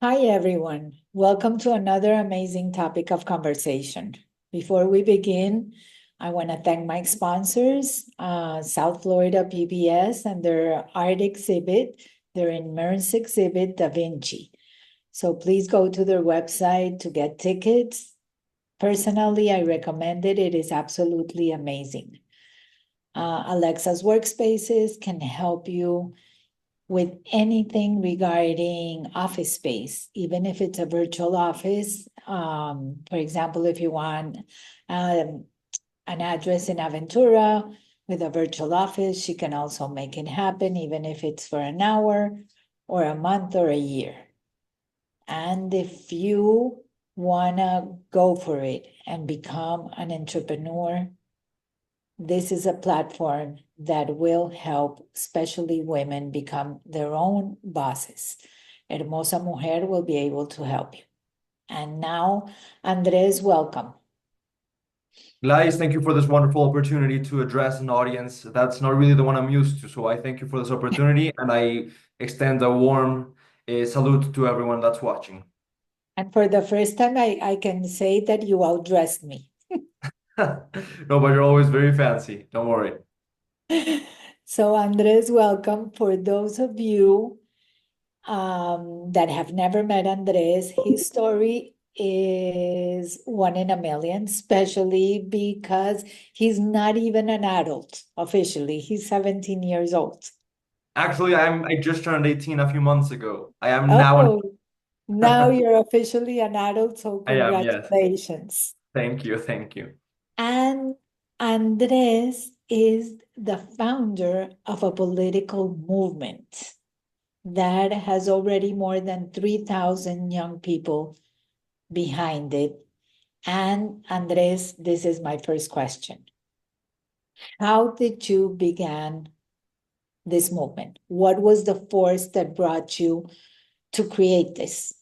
Hi, everyone. Welcome to another amazing topic of conversation. Before we begin, I want to thank my sponsors, South Florida PBS and their art exhibit, their immersive exhibit, DaVinci. So please go to their website to get tickets. Personally, I recommend it. It is absolutely amazing. Alexa's Workspaces can help you with anything regarding office space, even if it's a virtual office. For example, if you want an address in Aventura with a virtual office, she can also make it happen, even if it's for an hour or a month or a year. And if you want to go for it and become an entrepreneur, this is a platform that will help, especially women, become their own bosses. Hermosa Mujer will be able to help you. And now, Andres, welcome. Gladys, thank you for this wonderful opportunity to address an audience that's not really the one I'm used to. So I thank you for this opportunity and I extend a warm salute to everyone that's watching. And for the first time, I can say that you outdressed me. No, but you're always very fancy. Don't worry. So, Andres, welcome. For those of you that have never met Andres, his story is one in a million, especially because he's not even an adult officially. He's 17 years old. Actually, I just turned 18 a few months ago. I am now an Oh, now you're officially an adult, so I am, yes. congratulations. Thank you, thank you. And Andres is the founder of a political movement that has already more than 3,000 young people behind it. And Andres, this is my first question. How did you begin this movement? What was the force that brought you to create this?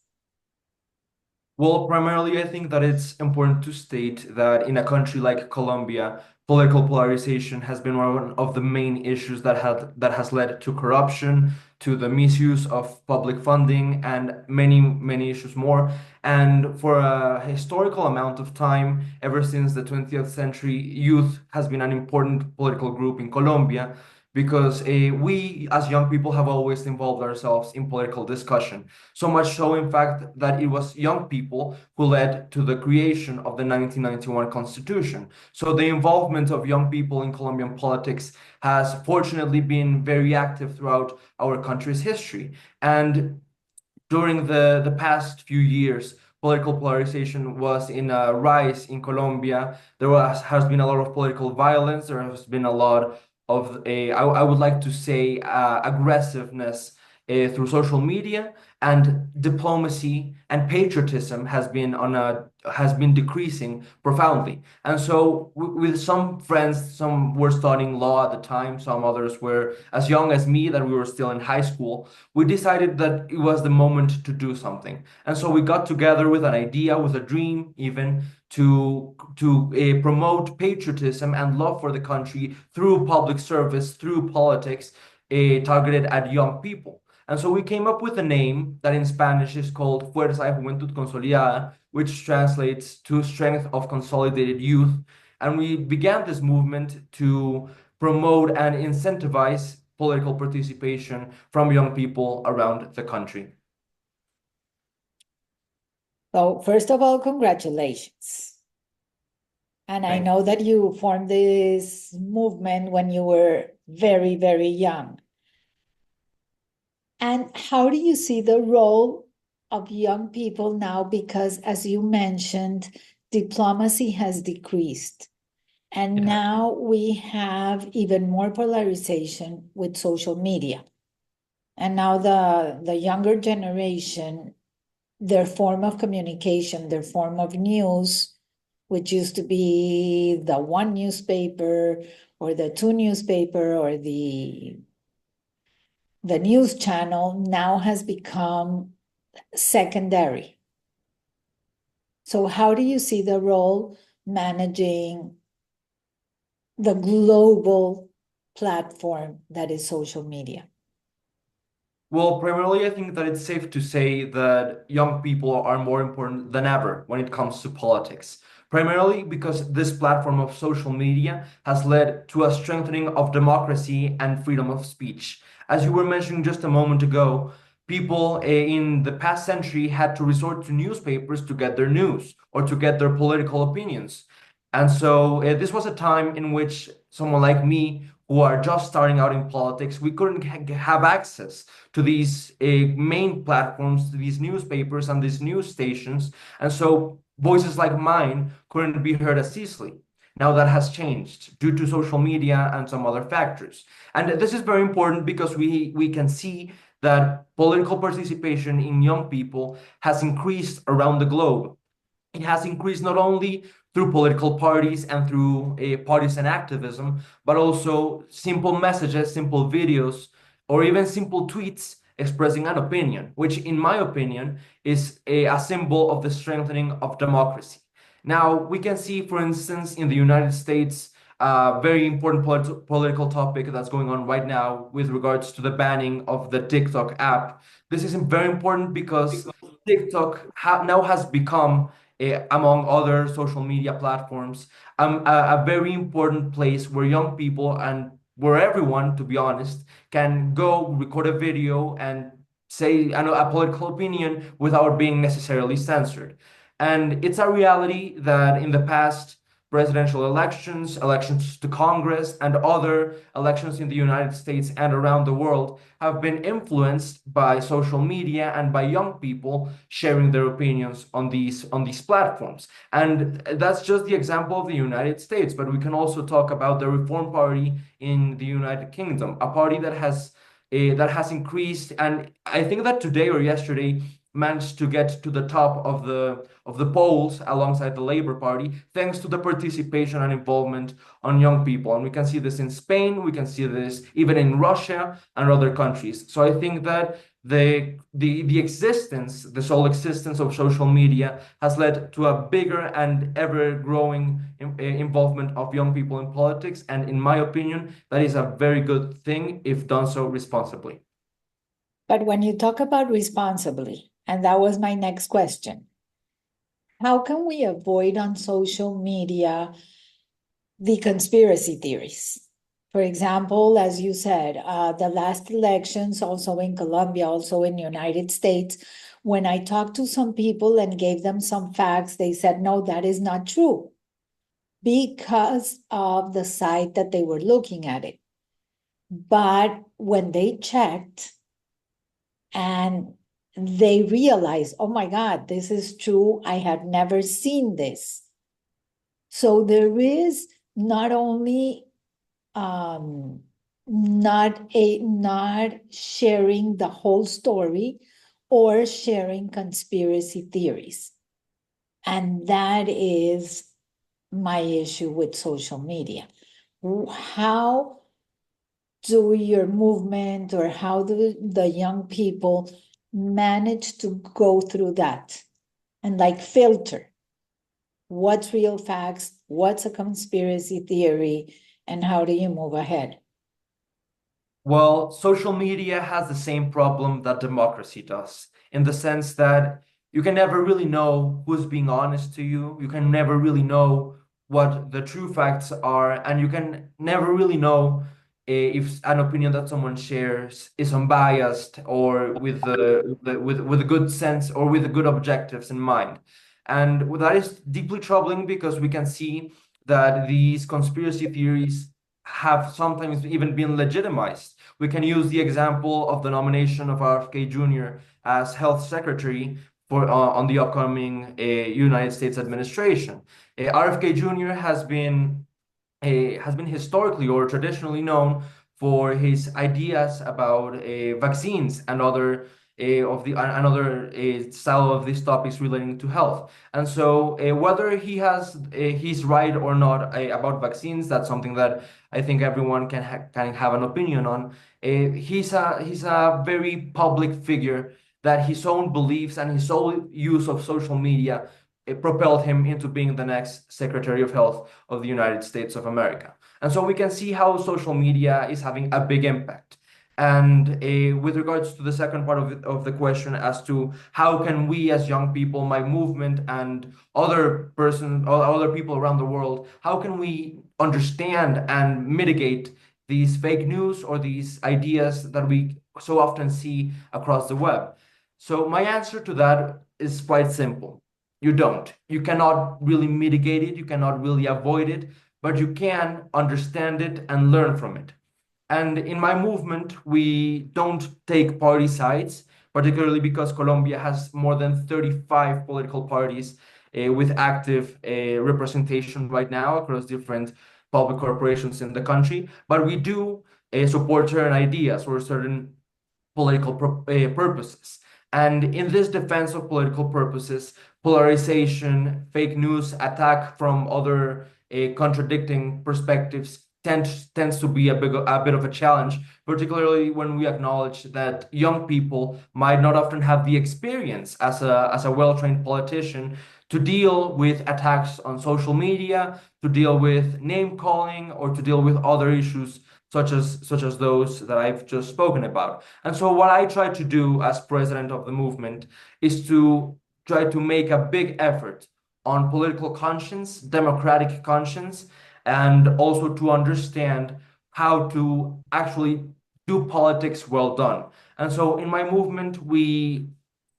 Well, primarily, I think that it's important to state that in a country like Colombia, political polarization has been one of the main issues that has led to corruption, to the misuse of public funding, and many issues more. And for a historical amount of time, ever since the 20th century, youth has been an important political group in Colombia because we as young people have always involved ourselves in political discussion. So much so, in fact, that it was young people who led to the creation of the 1991 Constitution. So the involvement of young people in Colombian politics has fortunately been very active throughout our country's history. And during the past few years, political polarization was in a rise in Colombia. Has been a lot of political violence. There has been a lot of I would like to say aggressiveness through social media, and diplomacy and patriotism has been decreasing profoundly. And so with some friends, some were studying law at the time, some others were as young as me, that we were still in high school. We decided that it was the moment to do something. And so we got together with an idea, with a dream even, to promote patriotism and love for the country through public service, through politics, targeted at young people. And so we came up with a name that in Spanish is called Fuerza de Juventud Consolidada, which translates to Strength of Consolidated Youth. And we began this movement to promote and incentivize political participation from young people around the country. So, first of all, congratulations. And I Thank know that you formed this movement when you were very, very young. And how do you see the role of young people now? Because, as you mentioned, diplomacy has decreased. And you. now we have even more polarization with social media. And now the younger generation, their form of communication, their form of news, which used to be the one newspaper or the two newspaper or the news channel, now has become secondary. So how do you see the role managing the global platform that is social media? Well, primarily, I think that it's safe to say that young people are more important than ever when it comes to politics. Primarily because this platform of social media has led to a strengthening of democracy and freedom of speech. As you were mentioning just a moment ago, people in the past century had to resort to newspapers to get their news or to get their political opinions. And so this was a time in which someone like me, who are just starting out in politics, we couldn't have access to these main platforms, to these newspapers and these news stations. And so voices like mine couldn't be heard as easily. Now that has changed due to social media and some other factors. And this is very important because we can see that political participation in young people has increased around the globe. It has increased not only through political parties and through partisan activism, but also simple messages, simple videos, or even simple tweets expressing an opinion, which, in my opinion, is a symbol of the strengthening of democracy. Now, we can see, for instance, in the United States, a very important political topic that's going on right now with regards to the banning of the TikTok app. This is very important because TikTok now has become among other social media platforms, a very important place where young people and where everyone, to be honest, can go record a video and say a political opinion without being necessarily censored. And it's a reality that in the past, presidential elections, elections to Congress, and other elections in the United States and around the world have been influenced by social media and by young people sharing their opinions on these platforms. And that's just the example of the United States, but we can also talk about the Reform Party in the United Kingdom, a party that has increased, and I think that today or yesterday managed to get to the top of the polls alongside the Labour Party, thanks to the participation and involvement on young people. And we can see this in Spain, we can see this even in Russia and other countries. So I think that the existence, the sole existence of social media has led to a bigger and ever growing involvement of young people in politics. And in my opinion, that is a very good thing if done so responsibly. But when you talk about responsibly, and that was my next question, how can we avoid on social media the conspiracy theories? For example, as you said, the last elections, also in Colombia, also in the United States, when I talked to some people and gave them some facts, they said, no, that is not true because of the site that they were looking at it. But when they checked and they realized, oh my God, this is true, I had never seen this. So there is not only not sharing the whole story or sharing conspiracy theories. And that is my issue with social media. How do your movement or how do the young people manage to go through that and like filter what's real facts, what's a conspiracy theory, and how do you move ahead? Well, social media has the same problem that democracy does, in the sense that you can never really know who's being honest to you. You can never really know what the true facts are, and you can never really know if an opinion that someone shares is unbiased or with with a good sense or with the good objectives in mind. And that is deeply troubling because we can see that these conspiracy theories have sometimes even been legitimized. We can use the example of the nomination of RFK Jr. as health secretary for on the upcoming United States administration. RFK Jr. Has been historically or traditionally known for his ideas about vaccines and other another style of these topics relating to health. And so whether he's right or not about vaccines, that's something that I think everyone can have an opinion on. He's a very public figure that his own beliefs and his own use of social media it propelled him into being the next Secretary of Health of the United States of America. And so we can see how social media is having a big impact. And with regards to the second part of the question as to how can we as young people, my movement and other people around the world, how can we understand and mitigate these fake news or these ideas that we so often see across the web? So my answer to that is quite simple. You don't. You cannot really mitigate it, you cannot really avoid it, but you can understand it and learn from it. And in my movement, we don't take party sides, particularly because Colombia has more than 35 political parties with active representation right now across different public corporations in the country. But we do support certain ideas or certain political purposes. And in this defense of political purposes, polarization, fake news, attack from other contradicting perspectives tends to be a bit of a challenge, particularly when we acknowledge that young people might not often have the experience as a well-trained politician to deal with attacks on social media, to deal with name calling, or to deal with other issues such as those that I've just spoken about. And so what I try to do as president of the movement is to try to make a big effort on political conscience, democratic conscience, and also to understand how to actually do politics well done. And so in my movement, we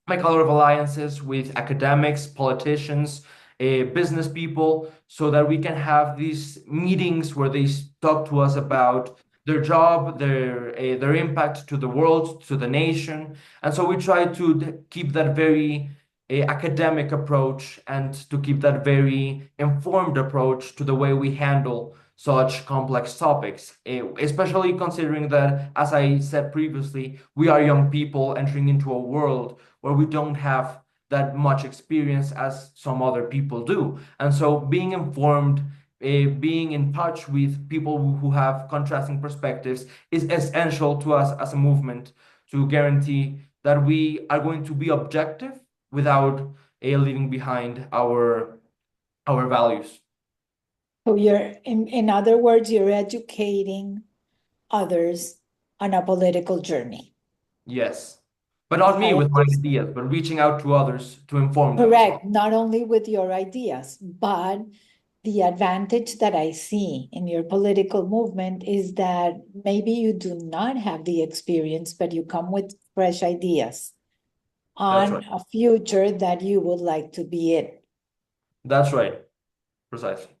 make a lot of alliances with academics, politicians, business people, so that we can have these meetings where they talk to us about their job, their impact to the world, to the nation. And so we try to keep that very academic approach and to keep that very informed approach to the way we handle such complex topics, especially considering that, as I said previously, we are young people entering into a world where we don't have that much experience as some other people do. And so being informed, being in touch with people who have contrasting perspectives is essential to us as a movement to guarantee that we are going to be objective without leaving behind our values. So in other words, you're educating others on a political journey. Yes. But not If me I with my understand. ideas, but reaching out to others to inform them as Correct, well. not only with your ideas, but the advantage that I see in your political movement is that maybe you do not have the experience, but you come with fresh ideas That's on right. a future that you would like to be in. That's right. Precisely.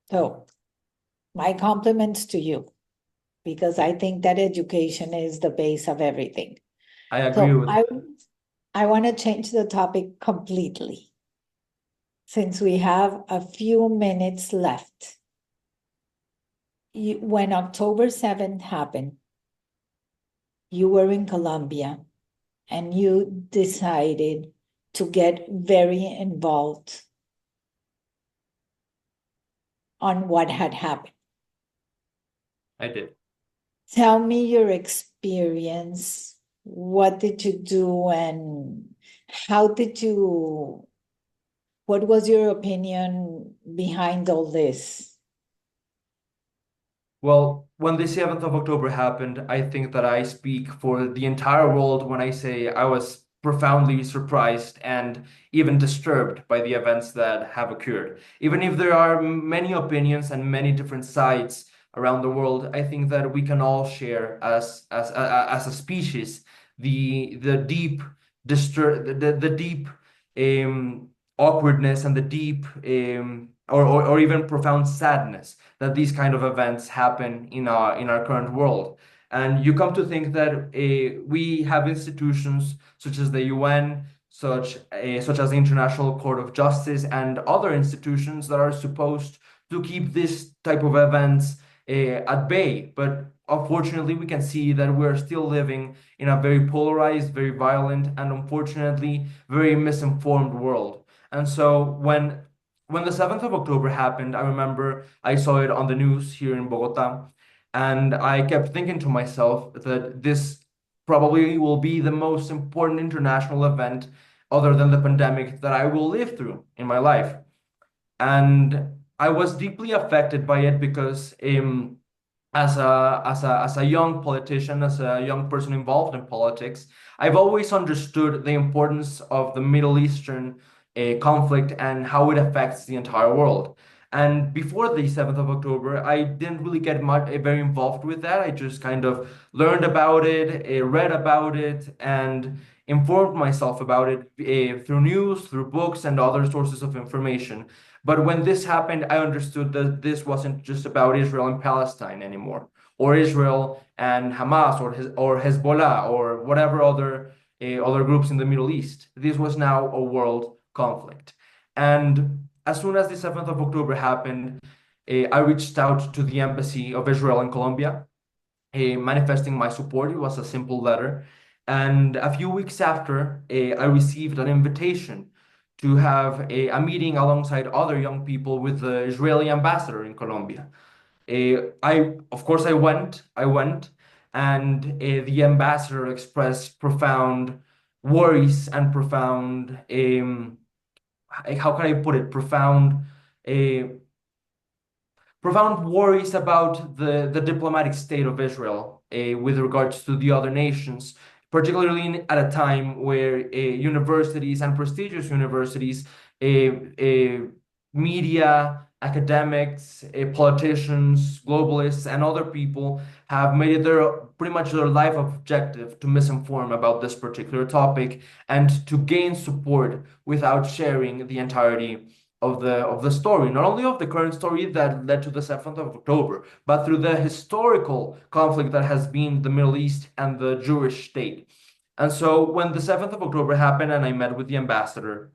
So, my compliments to you, because I think that education is the base of everything. I agree So, with I want to change the topic completely since we have a few minutes left. When October 7th happened, you were in Colombia and you decided to get very involved on what had happened. I did. Tell me your experience. What did you do and how did you, what was your opinion behind all this? Well, when the 7th of October happened, I think that I speak for the entire world when I say I was profoundly surprised and even disturbed by the events that have occurred. Even if there are many opinions and many different sides around the world, I think that we can all share as a species the deep the deep awkwardness and the deep or even profound sadness that these kind of events happen in our current world. And you come to think that we have institutions such as the UN, such as the International Court of Justice, and other institutions that are supposed to keep this type of events at bay. But unfortunately, we can see that we're still living in a very polarized, very violent, and unfortunately, very misinformed world. And so when the 7th of October happened, I remember I saw it on the news here in Bogota, and I kept thinking to myself that this probably will be the most important international event other than the pandemic that I will live through in my life. And I was deeply affected by it because as a young politician, as a young person involved in politics, I've always understood the importance of the Middle Eastern conflict and how it affects the entire world. And before the 7th of October, I didn't really get much very involved with that. I just kind of learned about it, read about it, and informed myself about it through news, through books, and other sources of information. But when this happened, I understood that this wasn't just about Israel and Palestine anymore, or Israel and Hamas, or Hezbollah, or whatever other groups in the Middle East. This was now a world conflict. And as soon as the 7th of October happened, I reached out to the embassy of Israel in Colombia, manifesting my support. It was a simple letter. And a few weeks after, I received an invitation to have a meeting alongside other young people with the Israeli ambassador in Colombia. Of course, I went, and the ambassador expressed profound worries and profound, how can I put it, uh, profound worries about the diplomatic state of Israel with regards to the other nations, particularly at a time where universities and prestigious universities, uh, uh, media, academics, politicians, globalists, and other people have made it pretty much their life objective to misinform about this particular topic and to gain support without sharing the entirety of the story, not only of the current story that led to the 7th of October, but through the historical conflict that has been the Middle East and the Jewish state. And so when the 7th of October happened and I met with the ambassador,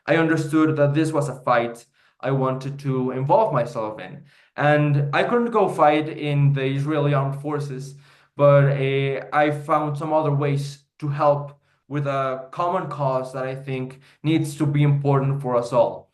I understood that this was a fight I wanted to involve myself in. And I couldn't go fight in the Israeli armed forces, but I found some other ways to help with a common cause that I think needs to be important for us all.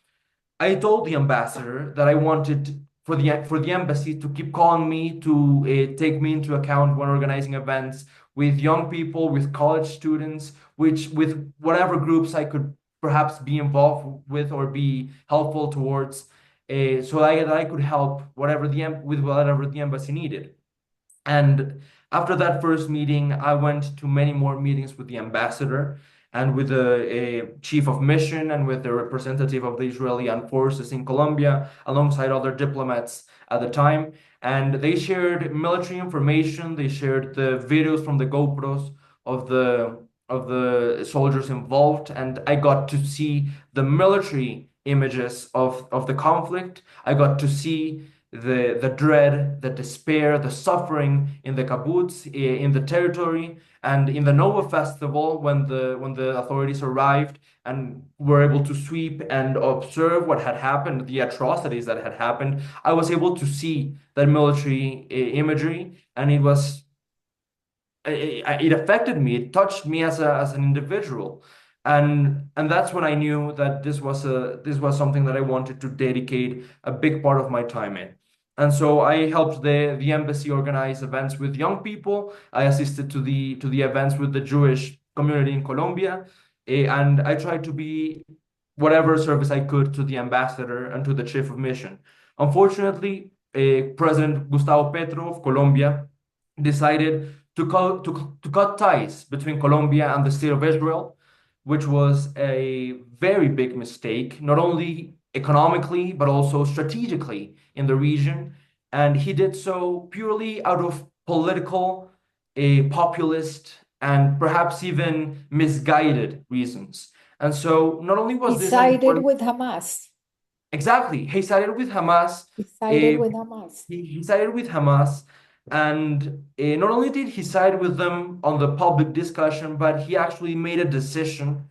I told the ambassador that I wanted for the embassy to keep calling me, to take me into account when organizing events with young people, with college students, which with whatever groups I could perhaps be involved with or be helpful towards, so that I could help with whatever the embassy needed. And after that first meeting, I went to many more meetings with the ambassador and with the chief of mission and with the representative of the Israeli armed forces in Colombia, alongside other diplomats at the time. And they shared military information. They shared the videos from the GoPros of the soldiers involved, and I got to see the military images of the conflict. I got to see the dread, the despair, the suffering in the kibbutz, in the territory, and in the Nova Festival when the authorities arrived and were able to sweep and observe what had happened, the atrocities that had happened. I was able to see that military imagery, and it affected me. It touched me as an individual, and that's when I knew that this was something that I wanted to dedicate a big part of my time in. And so I helped the embassy organize events with young people. I assisted to the events with the Jewish community in Colombia, and I tried to be whatever service I could to the ambassador and to the chief of mission. Unfortunately, President Gustavo Petro of Colombia decided to cut ties between Colombia and the state of Israel, which was a very big mistake, not only economically, but also strategically in the region. And he did so purely out of political, populist, and perhaps even misguided reasons. And so not only He was this an sided important, with Hamas. exactly, he sided with Hamas. He sided uh, with Hamas. he sided with Hamas, and not only did he side with them on the public discussion, but he actually made a decision,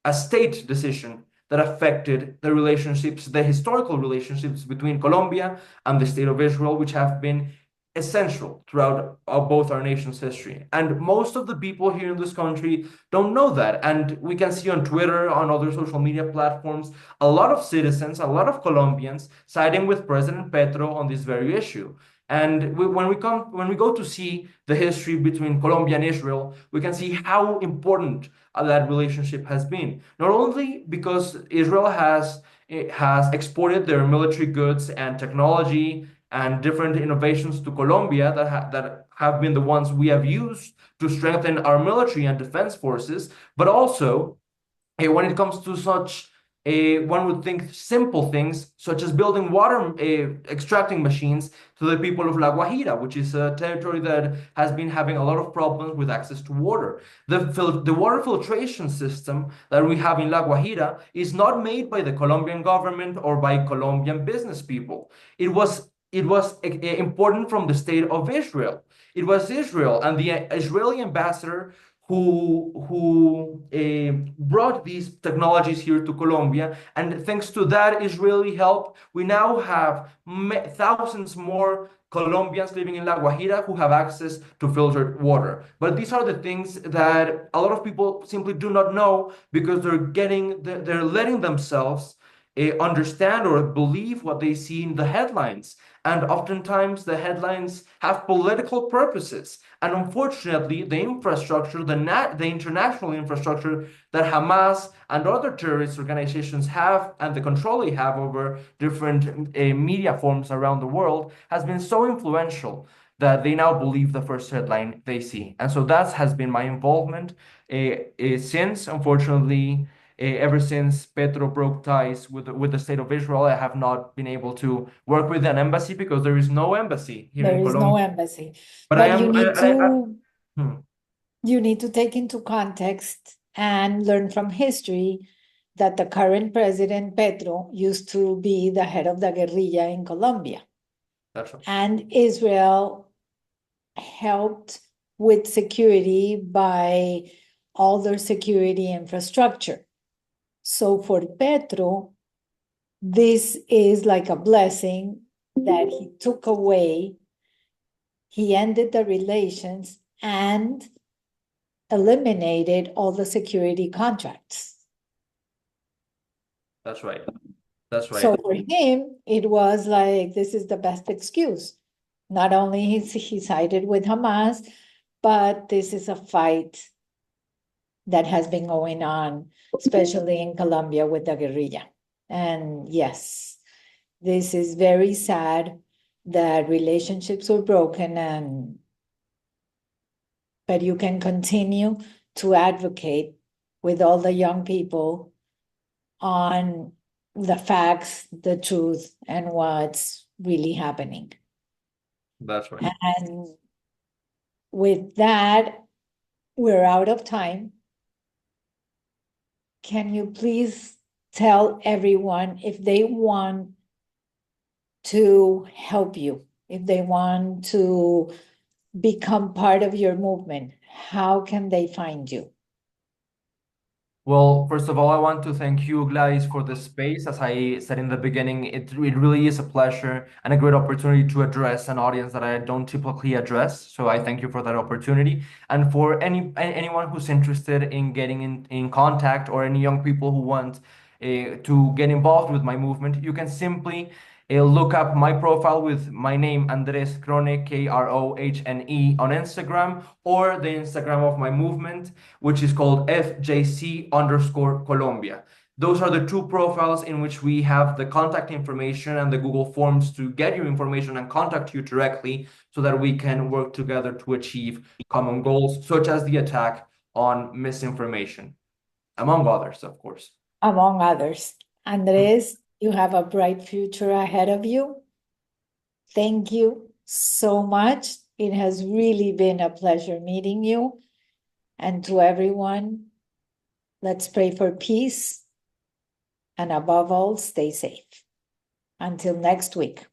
a state decision that affected the relationships, the historical relationships between Colombia and the state of Israel, which have been essential throughout both our nation's history. And most of the people here in this country don't know that. And we can see on Twitter, on other social media platforms, a lot of citizens, a lot of Colombians siding with President Petro on this very issue. And when we go to see the history between Colombia and Israel, we can see how important that relationship has been. Not only because Israel has exported their military goods and technology and different innovations to Colombia that have been the ones we have used to strengthen our military and defense forces, but also when it comes to such one would think simple things such as building water extracting machines to the people of La Guajira, which is a territory that has been having a lot of problems with access to water. The water filtration system that we have in La Guajira is not made by the Colombian government or by Colombian business people. It was important from the state of Israel. It was Israel and the Israeli ambassador who brought these technologies here to Colombia. And thanks to that Israeli help, we now have thousands more Colombians living in La Guajira who have access to filtered water. But these are the things that a lot of people simply do not know because they're letting themselves understand or believe what they see in the headlines. And oftentimes the headlines have political purposes. And unfortunately, the infrastructure, the international infrastructure that Hamas and other terrorist organizations have and the control they have over different media forms around the world has been so influential that they now believe the first headline they see. And so that has been my involvement since, unfortunately, ever since Petro broke ties with the state of Israel, I have not been able to work with an embassy because there is no embassy here There in is no Colombia. embassy. But I But you am, need to hmm, you need to take into context and learn from history that the current president Petro used to be the head of the guerrilla in Colombia. that's right. And Israel helped with security by all their security infrastructure. So for Petro, this is like a blessing that he took away. He ended the relations and eliminated all the security contracts. That's right. That's right. So for him, it was like, this is the best excuse. Not only he sided with Hamas, but this is a fight that has been going on, especially in Colombia with the guerrilla. And yes, this is very sad that relationships were broken, but you can continue to advocate with all the young people on the facts, the truth, and what's really happening. That's right. And with that, we're out of time. Can you please tell everyone if they want to help you, if they want to become part of your movement, how can they find you? Well, first of all, I want to thank you, Gladys, for the space. As I said in the beginning, it really is a pleasure and a great opportunity to address an audience that I don't typically address. So I thank you for that opportunity. And for anyone who's interested in getting in contact or any young people who want to get involved with my movement, you can simply look up my profile with my name, Andres Krohne, Krohne, on Instagram, or the Instagram of my movement, which is called FJC_Colombia. Those are the two profiles in which we have the contact information and the Google Forms to get you information and contact you directly so that we can work together to achieve common goals, such as the attack on misinformation, among others, of course. Among others. Andres, you have a bright future ahead of you. Thank you so much. It has really been a pleasure meeting you. And to everyone, let's pray for peace. And above all, stay safe. Until next week.